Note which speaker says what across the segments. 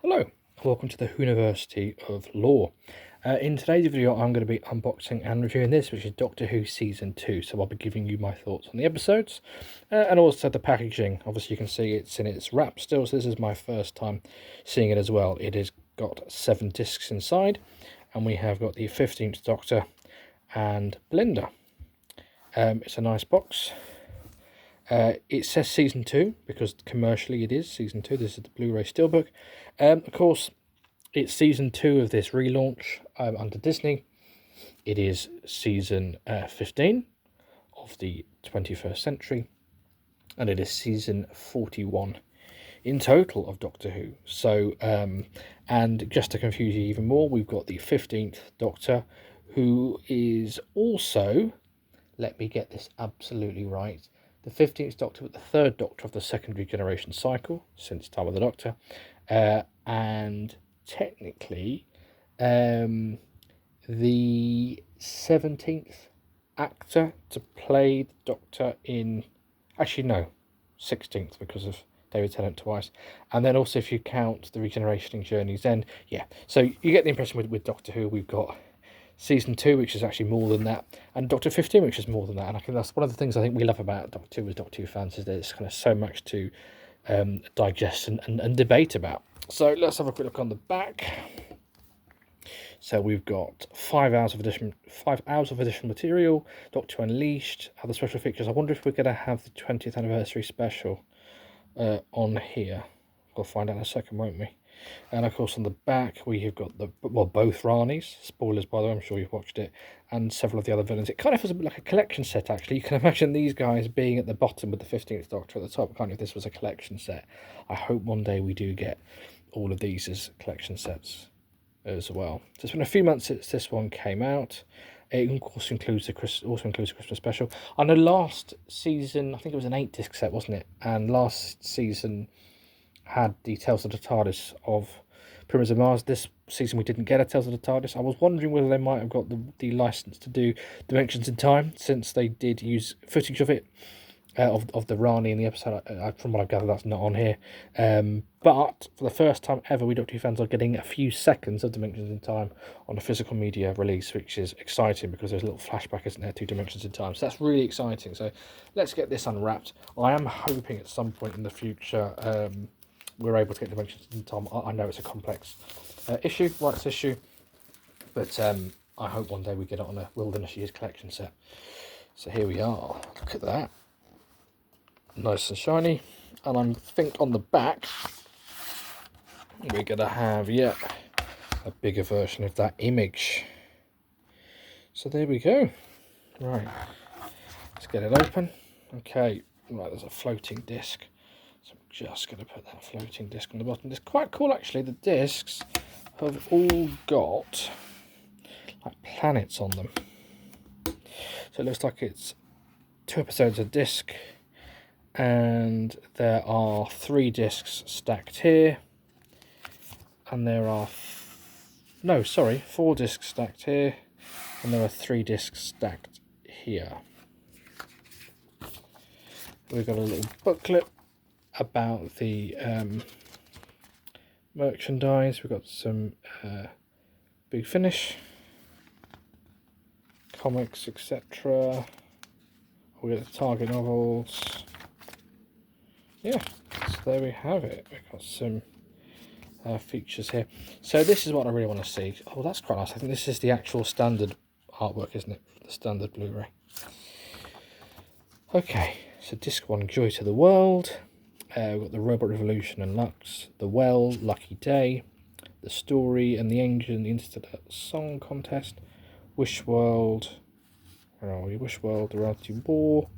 Speaker 1: Hello, welcome to the University of Law. In today's video, I'm going to be unboxing and reviewing this, which is Doctor Who Season 2. So I'll be giving you my thoughts on the episodes and also the packaging. Obviously, you can see it's in its wrap still, so this is my first time seeing it as well. It has got 7 discs inside, and we have got the 15th Doctor and Blinda. It's a nice box. It says Season 2 because commercially it is Season 2. This is the Blu-ray Steelbook. Of course, it's Season 2 of this relaunch under Disney. It is Season 15 of the 21st century. And it is Season 41 in total of Doctor Who. So, and just to confuse you even more, we've got the 15th Doctor, who is also, let me get this absolutely right, the 15th Doctor, but the 3rd Doctor of the secondary generation cycle since Time of the Doctor, and technically the 17th actor to play the Doctor in, actually no, 16th because of David Tennant twice, and then also if you count the regenerating journeys, then yeah, so you get the impression with Doctor Who we've got Season 2, which is actually more than that, and Doctor 15, which is more than that. And I think that's one of the things I think we love about Doctor 2 as Doctor Who fans, is there's kind of so much to digest and debate about. So let's have a quick look on the back. So we've got 5 hours of additional material, Doctor Who Unleashed, other special features. I wonder if we're going to have the 20th anniversary special on here. We'll find out in a second, won't we? And of course on the back we have got both Ranis, spoilers by the way, I'm sure you've watched it, and several of the other villains. It kind of feels a bit like a collection set actually. You can imagine these guys being at the bottom with the 15th Doctor at the top, kind of if this was a collection set. I hope one day we do get all of these as collection sets as well. So it's been a few months since this one came out. It of course includes the Christmas special. I know last season, I think it was an 8-disc set, wasn't it? And last season had the Tales of the TARDIS of Pyramids of Mars. This season we didn't get a Tales of the TARDIS. I was wondering whether they might have got the license to do Dimensions in Time, since they did use footage of it, of the Rani in the episode. From what I've gathered, that's not on here. But for the first time ever, we Doctor Who fans are getting a few seconds of Dimensions in Time on a physical media release, which is exciting because there's a little flashback, isn't there, to Dimensions in Time. So that's really exciting. So let's get this unwrapped. I am hoping at some point in the future we're able to get Dimensions in Time. I know it's a complex rights issue, but I hope one day we get it on a Wilderness Years collection set. So here we are. Look at that. Nice and shiny. And I think on the back we're going to have a bigger version of that image. So there we go. Right, let's get it open. Okay, right, there's a floating disc. So I'm just going to put that floating disc on the bottom. It's quite cool actually. The discs have all got like planets on them. So it looks like it's 2 episodes a disc, and there are 3 discs stacked here, and there are 4 discs stacked here, and there are 3 discs stacked here. We've got a little booklet about the merchandise. We've got some Big Finish comics, etc. We got the Target novels. Yeah, so there we have it. We've got some features here. So this is what I really want to see. Oh, that's quite nice. I think this is the actual standard artwork, isn't it? The standard Blu-ray. Okay, so disc 1, Joy to the World. We've got the Robot Revolution and Lux, The Well, Lucky Day, The Story and the Engine, the Interstellar Song Contest, Wish World, where are we? Wish World, The Reality War,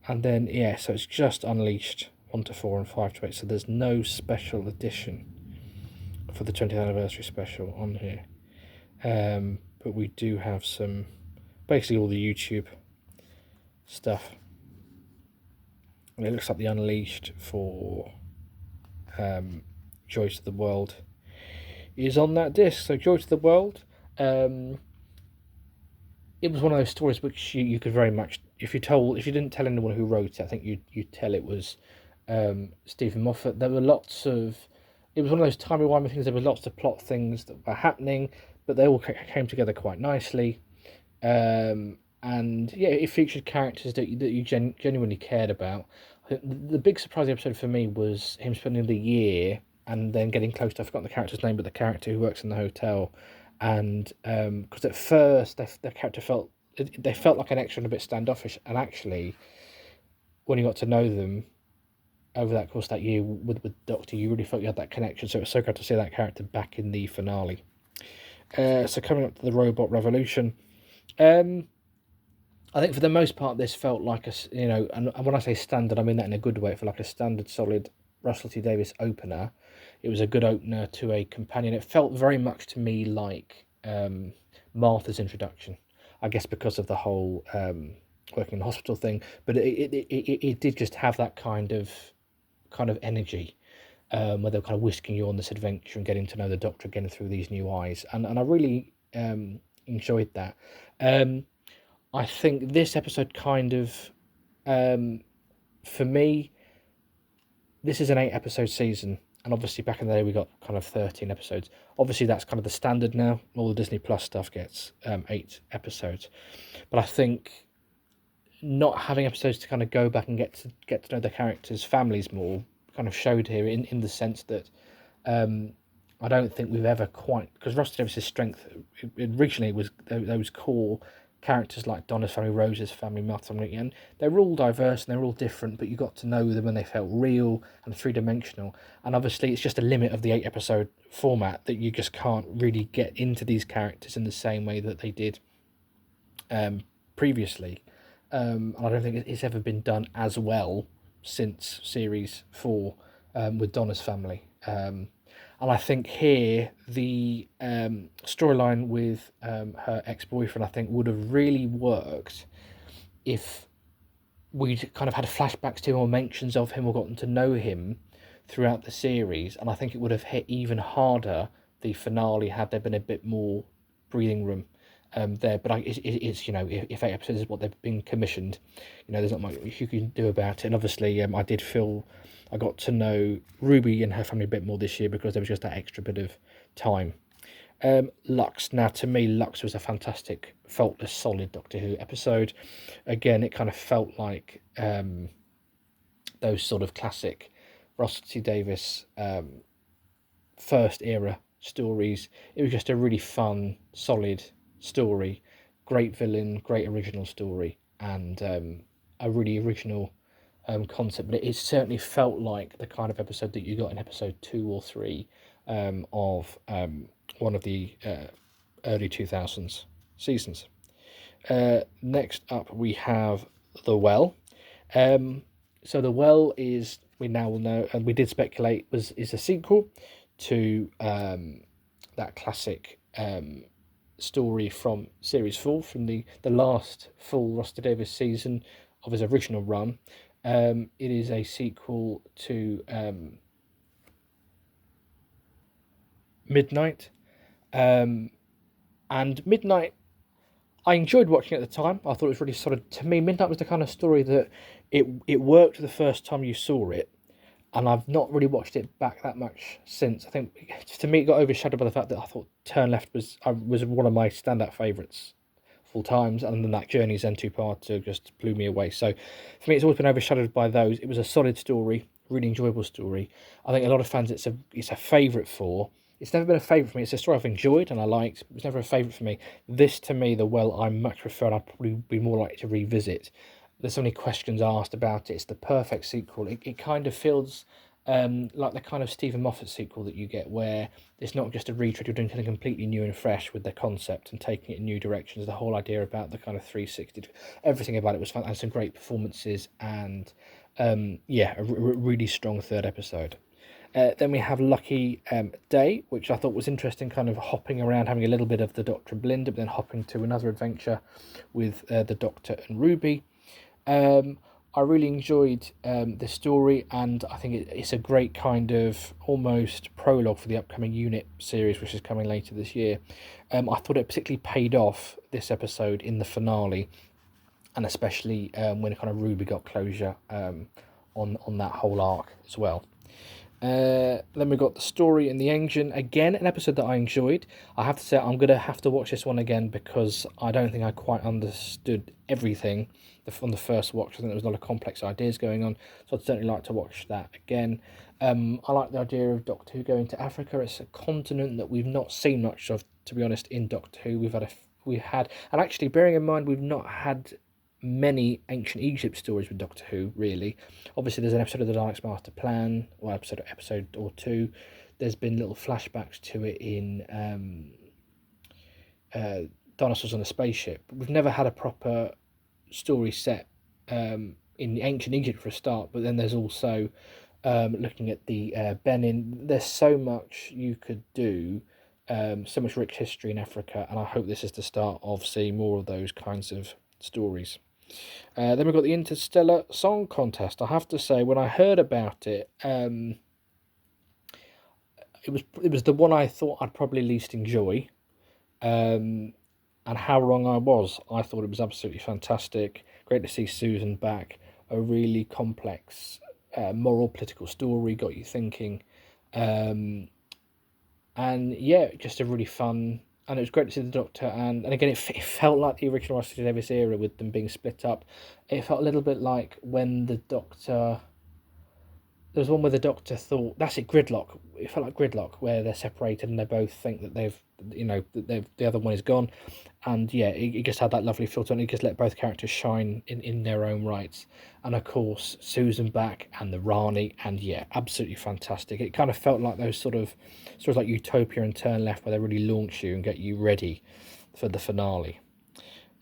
Speaker 1: and then, so it's just Unleashed 1 to 4 and 5 to 8, so there's no special edition for the 20th anniversary special on here. But we do have some, basically all the YouTube stuff. And it looks like the Unleashed for Joy to the World is on that disc. So Joy to the World, it was one of those stories which you could very much, if you didn't tell anyone who wrote it, I think you'd tell it was Stephen Moffat. There were lots of it was one of those timey-wimey things. There were lots of plot things that were happening, but they all came together quite nicely. And yeah, it featured characters that you genuinely cared about. I think the big surprise episode for me was him spending the year and then getting close to, I've forgotten the character's name, but the character who works in the hotel. And because at first the character they felt like an extra and a bit standoffish, and actually when you got to know them over that course of that year with Doctor, you really felt you had that connection. So it was so good to see that character back in the finale. So coming up to the robot revolution, I think for the most part this felt like and when I say standard, I mean that in a good way. It felt like a standard, solid Russell T Davies opener. It was a good opener to a companion. It felt very much to me like Martha's introduction, I guess because of the whole working in the hospital thing. But it did just have that kind of energy, where they're kind of whisking you on this adventure and getting to know the Doctor again through these new eyes, and I really enjoyed that. I think this episode for me, this is an 8-episode season, and obviously back in the day we got kind of 13 episodes. Obviously that's kind of the standard now. All the Disney Plus stuff gets 8 episodes, but I think not having episodes to kind of go back and get to know the characters' families more kind of showed here in the sense that I don't think we've ever quite, because Russell Davies' strength originally was those core characters like Donna's family, Rose's family, Martha's family, and they're all diverse and they're all different, but you got to know them and they felt real and three-dimensional. And obviously it's just a limit of the 8-episode format that you just can't really get into these characters in the same way that they did previously. And I don't think it's ever been done as well since series 4 with Donna's family. And I think here the storyline with her ex-boyfriend, I think, would have really worked if we'd kind of had flashbacks to him or mentions of him or gotten to know him throughout the series. And I think it would have hit even harder the finale had there been a bit more breathing room there. But it's if 8 episodes is what they've been commissioned, there's not much you can do about it. And obviously I did feel I got to know Ruby and her family a bit more this year because there was just that extra bit of time. Lux. Now, to me, Lux was a fantastic, faultless, solid Doctor Who episode. Again, it kind of felt like those sort of classic Russell T Davies first era stories. It was just a really fun, solid story. Great villain, great original story, and a really original concept. But it certainly felt like the kind of episode that you got in episode 2 or 3 of one of the early 2000s seasons. Next up we have The Well. So The Well is, we now will know, and we did speculate, is a sequel to that classic story from series 4, from the last full Russell Davies season of his original run. It is a sequel to Midnight. And Midnight, I enjoyed watching it at the time. I thought it was really solid. To me, Midnight was the kind of story that it worked the first time you saw it, and I've not really watched it back that much since. I think, to me, it got overshadowed by the fact that I thought Turn Left was one of my standout favourites full times, and then that Journey's End 2-parter just blew me away. So for me, it's always been overshadowed by those. It was a solid story, really enjoyable story. I think a lot of fans it's a favourite for. It's never been a favourite for me. It's a story I've enjoyed and I liked. It was never a favourite for me. This, to me, The Well, I much prefer, and I'd probably be more likely to revisit. There's so many questions asked about it. It's the perfect sequel. It kind of feels like the kind of Stephen Moffat sequel that you get, where it's not just a retread, you're doing something completely new and fresh with the concept and taking it in new directions. The whole idea about the kind of 360, everything about it was fun, and some great performances, and a really strong third episode. Then we have Lucky Day, which I thought was interesting, kind of hopping around, having a little bit of the Doctor and Belinda, but then hopping to another adventure with the Doctor and Ruby. I really enjoyed the story, and I think it's a great kind of almost prologue for the upcoming Unit series, which is coming later this year. I thought it particularly paid off this episode in the finale, and especially when kind of Ruby got closure on that whole arc as well. Then we got The Story in the Engine. Again, an episode that I enjoyed. I have to say, I'm going to have to watch this one again because I don't think I quite understood everything on the first watch. I think there was a lot of complex ideas going on. So I'd certainly like to watch that again. I like the idea of Doctor Who going to Africa. It's a continent that we've not seen much of, to be honest, in Doctor Who. And actually, bearing in mind, we've not had many ancient Egypt stories with Doctor Who, really. Obviously, there's an episode of the Daleks' Master Plan, or episode or two. There's been little flashbacks to it in Dinosaurs on a Spaceship. But we've never had a proper story set in ancient Egypt for a start, but then there's also looking at the Benin. There's so much you could do, so much rich history in Africa, and I hope this is the start of seeing more of those kinds of stories. Then we've got the Interstellar Song Contest. I have to say, when I heard about it, it was the one I thought I'd probably least enjoy, and how wrong I was. I thought it was absolutely fantastic. Great to see Susan back. A really complex moral political story, got you thinking, and yeah, just a really fun. And it was great to see the Doctor, and again, it felt like the original Russell Davies era with them being split up. It felt a little bit like when the Doctor. There was one where the Doctor thought, that's it, Gridlock. It felt like Gridlock, where they're separated and they both think that the other one is gone. And yeah, it just had that lovely filter, and it just let both characters shine in their own rights. And of course, Susan back and the Rani, and yeah, absolutely fantastic. It kind of felt like those sort of like Utopia and Turn Left, where they really launch you and get you ready for the finale.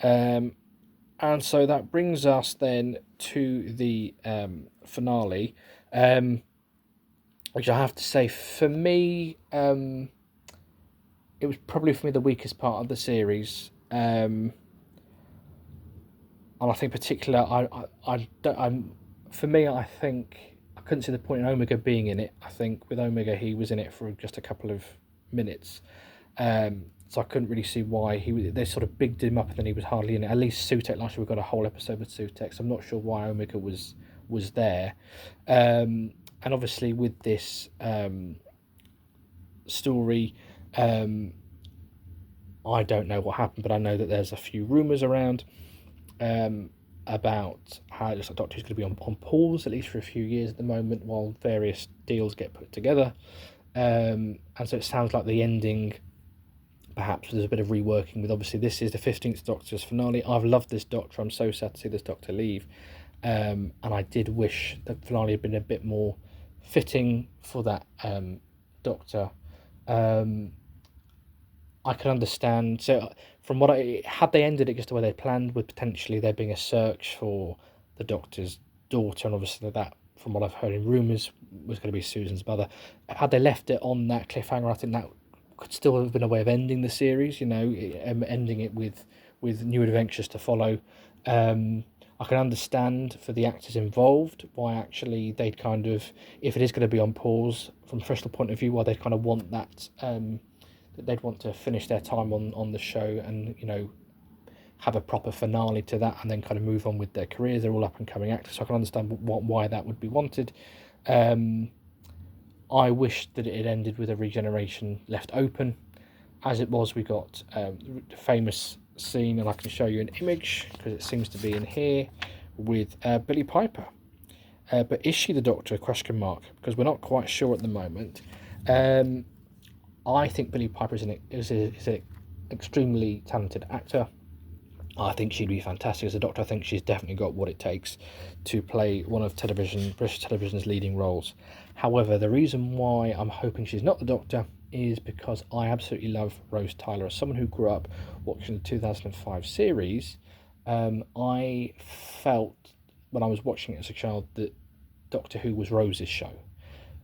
Speaker 1: And so that brings us then to the finale, which I have to say, for me, it was probably for me the weakest part of the series. And I think particular, for me, I think I couldn't see the point in Omega being in it. I think with Omega, he was in it for just a couple of minutes. So I couldn't really see why they sort of bigged him up and then he was hardly in it. At least Sutek, last year we got a whole episode with Sutek, so I'm not sure why Omega was there. And obviously with this story, I don't know what happened, but I know that there's a few rumours around about how it looks like Doctor Who's going to be on pause, at least for a few years at the moment, while various deals get put together. And so it sounds like the ending, perhaps there's a bit of reworking with, obviously this is the 15th Doctor's finale. I've loved this Doctor. I'm so sad to see this Doctor leave. And I did wish the finale had been a bit more fitting for that Doctor. I can understand. So, from what had they ended it just the way they planned, with potentially there being a search for the Doctor's daughter, and obviously that, from what I've heard in rumours, was going to be Susan's mother. Had they left it on that cliffhanger, I think that could still have been a way of ending the series. Ending it with new adventures to follow. I can understand for the actors involved why actually they'd kind of, if it is going to be on pause from a professional point of view, why they'd kind of want that. That they'd want to finish their time on the show and have a proper finale to that, and then kind of move on with their careers. They're all up and coming actors, so I can understand why that would be wanted. I wish that it had ended with a regeneration left open. As it was, we got the famous scene, and I can show you an image because it seems to be in here, with Billie Piper. But is she the Doctor? Question mark, because we're not quite sure at the moment. I think Billie Piper is an extremely talented actor. I think she'd be fantastic as a Doctor. I think she's definitely got what it takes to play one of British television's leading roles. However, the reason why I'm hoping she's not the Doctor is because I absolutely love Rose Tyler. As someone who grew up watching the 2005 series, I felt when I was watching it as a child that Doctor Who was Rose's show.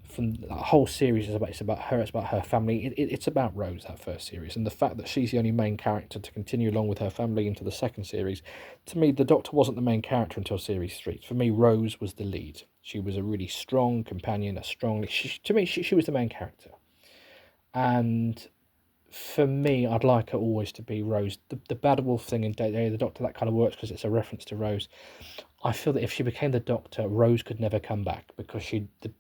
Speaker 1: From the whole series it's about her, it's about her family. It's about Rose, that first series, and the fact that she's the only main character to continue along with her family into the second series. To me, the Doctor wasn't the main character until series 3. For me, Rose was the lead. She was a really strong companion, to me, she was the main character. And for me, I'd like her always to be Rose. The Bad Wolf thing in Day the Doctor, that kind of works because it's a reference to Rose. I feel that if she became the Doctor, Rose could never come back, because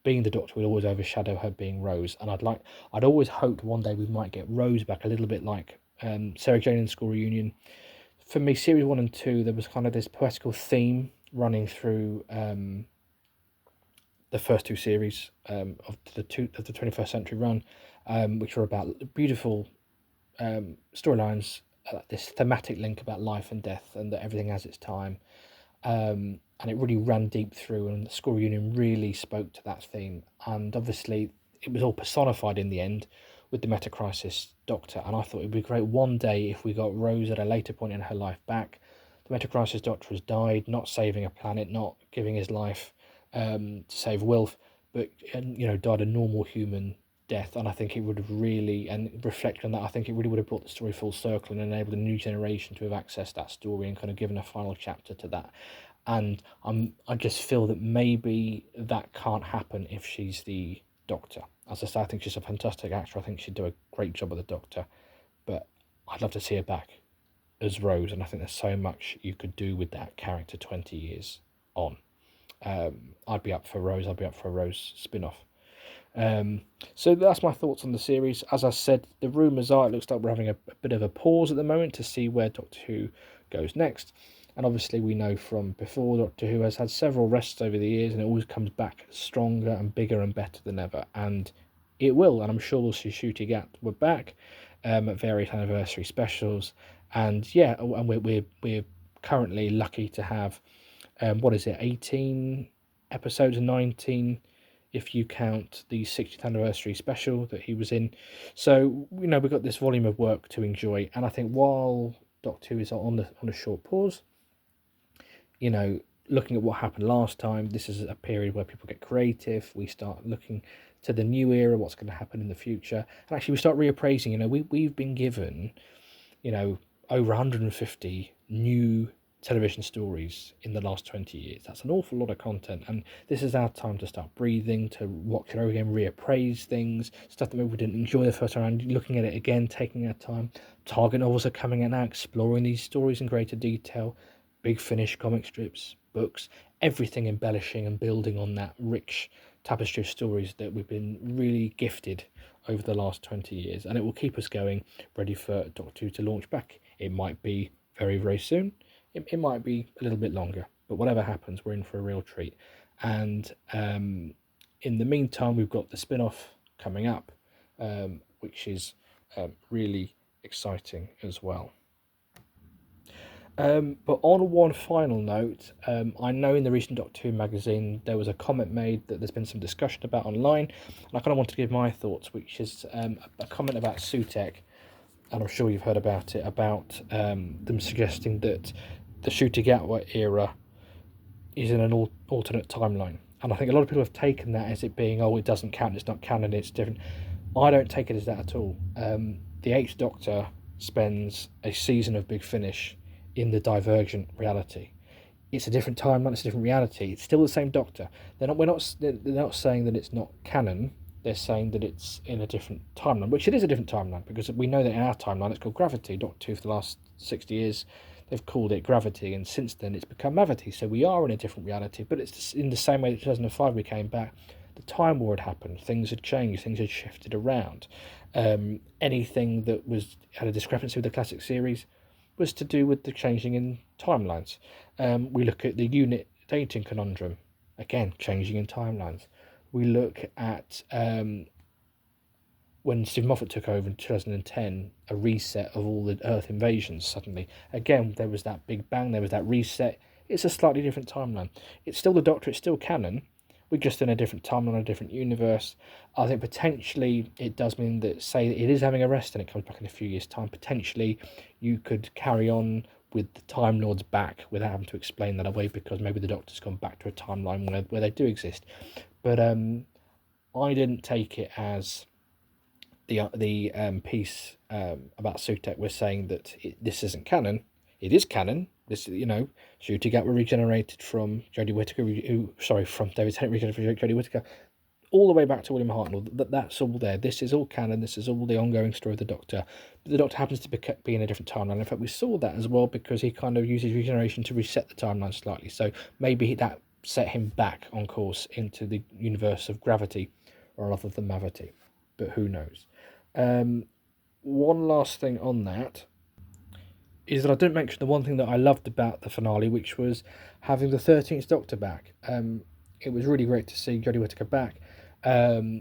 Speaker 1: being the Doctor would always overshadow her being Rose. And I'd always hoped one day we might get Rose back, a little bit like Sarah Jane and School Reunion. For me, series 1 and 2, there was kind of this poetical theme running through the first two series of the 21st century run, which were about beautiful storylines, this thematic link about life and death, and that everything has its time. And it really ran deep through, and the School Reunion really spoke to that theme. And obviously, it was all personified in the end with the Metacrisis Doctor. And I thought it would be great one day if we got Rose at a later point in her life back. The Metacrisis Doctor has died, not saving a planet, not giving his life to save Wilf, but died a normal human death. And I think it would have really, and reflecting on that, I think it really would have brought the story full circle and enabled a new generation to have accessed that story and kind of given a final chapter to that. And I just feel that maybe that can't happen if she's the Doctor. As I say, I think she's a fantastic actor. I think she'd do a great job of the Doctor, but I'd love to see her back as Rose, and I think there's so much you could do with that character 20 years on. I'd be up for Rose. I'd be up for a Rose spin-off. So that's my thoughts on the series. As I said, the rumours are it looks like we're having a bit of a pause at the moment to see where Doctor Who goes next. And obviously we know from before, Doctor Who has had several rests over the years, and it always comes back stronger and bigger and better than ever. And it will, and I'm sure we'll see Ncuti Gat we're back at various anniversary specials. And yeah, and we're currently lucky to have 18 episodes and 19 if you count the 60th anniversary special that he was in. So we've got this volume of work to enjoy, and I think while Doctor Who is on a short pause, looking at what happened last time, this is a period where people get creative. We start looking to the new era, what's going to happen in the future, and actually we start reappraising. We've been given over 150 new television stories in the last 20 years. That's an awful lot of content, and this is our time to start breathing, to watch it over again, reappraise things, stuff that maybe we didn't enjoy the first time, looking at it again, taking our time. Target novels are coming out now, exploring these stories in greater detail. Big Finish comic strips, books, everything embellishing and building on that rich tapestry of stories that we've been really gifted over the last 20 years, and it will keep us going, ready for Doctor Who to launch back. It might be very, very soon. It might be a little bit longer, but whatever happens, we're in for a real treat. And in the meantime, we've got the spin-off coming up, which is really exciting as well. But on one final note, I know in the recent Doctor Who magazine there was a comment made that there's been some discussion about online, and I kind of want to give my thoughts, which is a comment about Sutek, and I'm sure you've heard about it, about them suggesting that the Ncuti Gat era is in an alternate timeline. And I think a lot of people have taken that as it being, it doesn't count, it's not canon, it's different. I don't take it as that at all. The Eighth Doctor spends a season of Big Finish in the Divergent reality. It's a different timeline, it's a different reality. It's still the same Doctor. They're not saying that it's not canon. They're saying that it's in a different timeline, which it is a different timeline, because we know that in our timeline it's called Gravity. Doctor Who for the last 60 years, they've called it Gravity, and since then it's become Mavity. So we are in a different reality, but it's in the same way that 2005 we came back. The Time War had happened, things had changed, things had shifted around. Anything that had a discrepancy with the classic series was to do with the changing in timelines. We look at the unit dating conundrum, again, changing in timelines. We look at when Stephen Moffat took over in 2010, a reset of all the Earth invasions suddenly. Again, there was that big bang, there was that reset. It's a slightly different timeline. It's still the Doctor, it's still canon. We're just in a different timeline, a different universe. I think potentially it does mean that, say it is having a rest and it comes back in a few years' time, potentially you could carry on with the Time Lords back without having to explain that away, because maybe the Doctor's gone back to a timeline where they do exist. But I didn't take it as the piece about Sutek was saying that this isn't canon. It is canon. This, Ncuti Gat were regenerated from Jodie Whittaker, from David Tennant regenerated from Jodie Whittaker. all the way back to William Hartnell, that's all there. This is all canon. This is all the ongoing story of the Doctor. But the Doctor happens to be in a different timeline. In fact, we saw that as well because he kind of uses regeneration to reset the timeline slightly. So maybe that set him back on course into the universe of gravity, or rather the Mavity. But who knows? One last thing on that is that I didn't mention the one thing that I loved about the finale, which was having the 13th Doctor back. It was really great to see Jodie Whittaker back.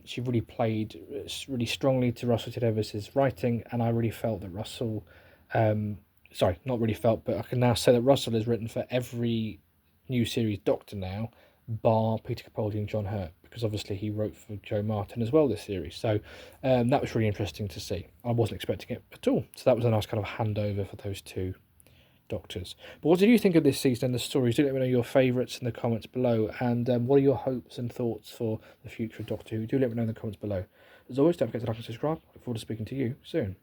Speaker 1: She really played really strongly to Russell T Davies's writing, and I really felt that Russell, sorry, not really felt, but I can now say that Russell has written for every new series Doctor now, bar Peter Capaldi and John Hurt, because obviously he wrote for Joe Martin as well this series. So that was really interesting to see. I wasn't expecting it at all. So that was a nice kind of handover for those two Doctors. But what did you think of this season and the stories? Do let me know your favourites in the comments below, and what are your hopes and thoughts for the future of Doctor Who? Do let me know in the comments below. As always, don't forget to like and subscribe. I look forward to speaking to you soon.